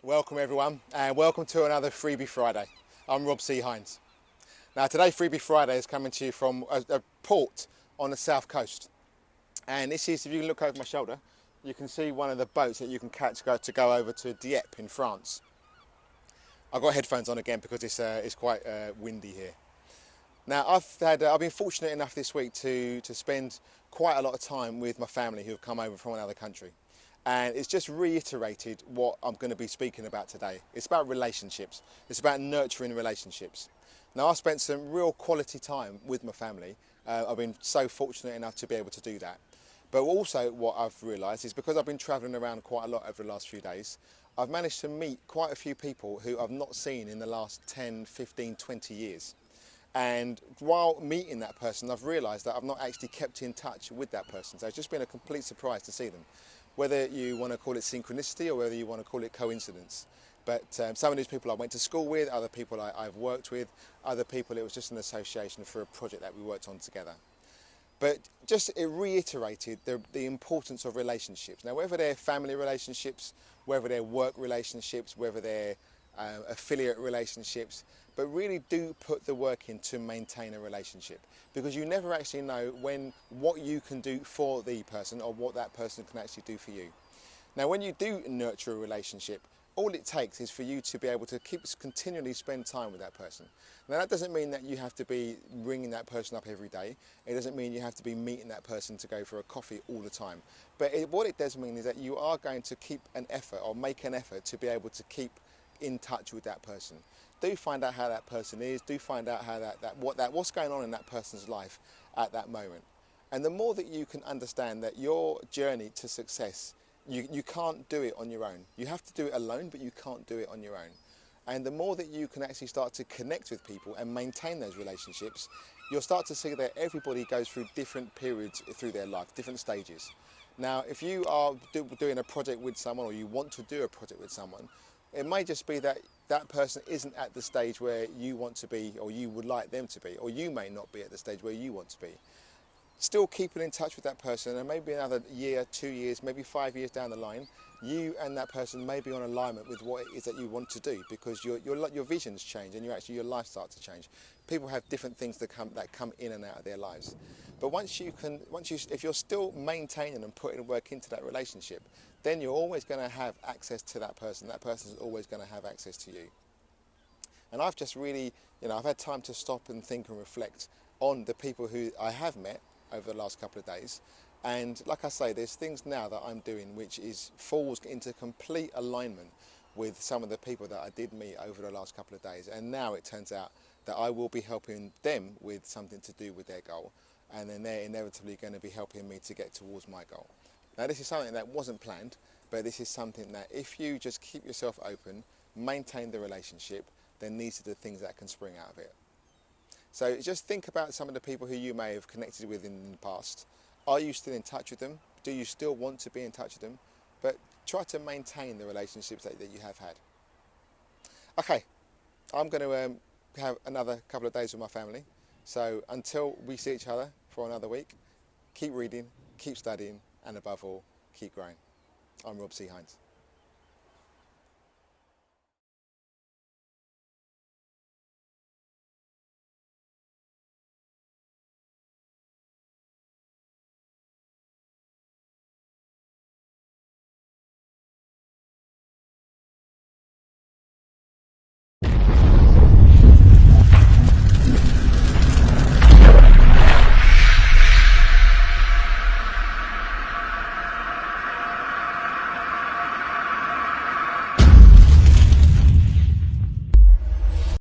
Welcome everyone, and welcome to another Freebie Friday. I'm Rob C. Hinds. Now today Freebie Friday is coming to you from a port on the south coast. And this is, if you look over my shoulder, you can see one of the boats that you can catch to go over to Dieppe in France. I've got headphones on again because it's quite windy here. Now I've been fortunate enough this week to spend quite a lot of time with my family who have come over from another country. And it's just reiterated what I'm going to be speaking about today. It's about relationships. It's about nurturing relationships. Now, I've spent some real quality time with my family. I've been so fortunate enough to be able to do that. But also what I've realised is because I've been travelling around quite a lot over the last few days, I've managed to meet quite a few people who I've not seen in the last 10, 15, 20 years. And while meeting that person, I've realised that I've not actually kept in touch with that person. So it's just been a complete surprise to see them. Whether you want to call it synchronicity or whether you want to call it coincidence. But some of these people I went to school with, other people I've worked with, other people it was just an association for a project that we worked on together. But just it reiterated the importance of relationships. Now whether they're family relationships, whether they're work relationships, whether they're affiliate relationships, but really do put the work in to maintain a relationship, because you never actually know what you can do for the person or what that person can actually do for you. Now when you do nurture a relationship, all it takes is for you to be able to continually spend time with that person. Now that doesn't mean that you have to be ringing that person up every day. It doesn't mean you have to be meeting that person to go for a coffee all the time. But what it does mean is that you are going to keep an effort or make an effort to be able to keep in touch with that person. Do find out how that person is, do find out how what's going on in that person's life at that moment. And the more that you can understand that your journey to success, you can't do it on your own. You have to do it alone, but you can't do it on your own. And the more that you can actually start to connect with people and maintain those relationships, you'll start to see that everybody goes through different periods through their life, different stages. Now, if you are doing a project with someone or you want to do a project with someone, it may just be that that person isn't at the stage where you want to be or you would like them to be, or you may not be at the stage where you want to be. Still keeping in touch with that person, and maybe another year, 2 years, maybe 5 years down the line, you and that person may be on alignment with what it is that you want to do, because your visions change and your life starts to change. People have different things that come in and out of their lives. But if you're still maintaining and putting work into that relationship, then you're always going to have access to that person. That person is always going to have access to you. And I've just really, I've had time to stop and think and reflect on the people who I have met over the last couple of days. And like I say, there's things now that I'm doing which falls into complete alignment with some of the people that I did meet over the last couple of days. And now it turns out that I will be helping them with something to do with their goal. And then they're inevitably going to be helping me to get towards my goal. Now this is something that wasn't planned, but this is something that if you just keep yourself open, maintain the relationship, then these are the things that can spring out of it. So just think about some of the people who you may have connected with in the past. Are you still in touch with them? Do you still want to be in touch with them? But try to maintain the relationships that you have had. Okay, I'm going to have another couple of days with my family. So until we see each other for another week, keep reading, keep studying, and above all, keep growing. I'm Rob C. Hinds.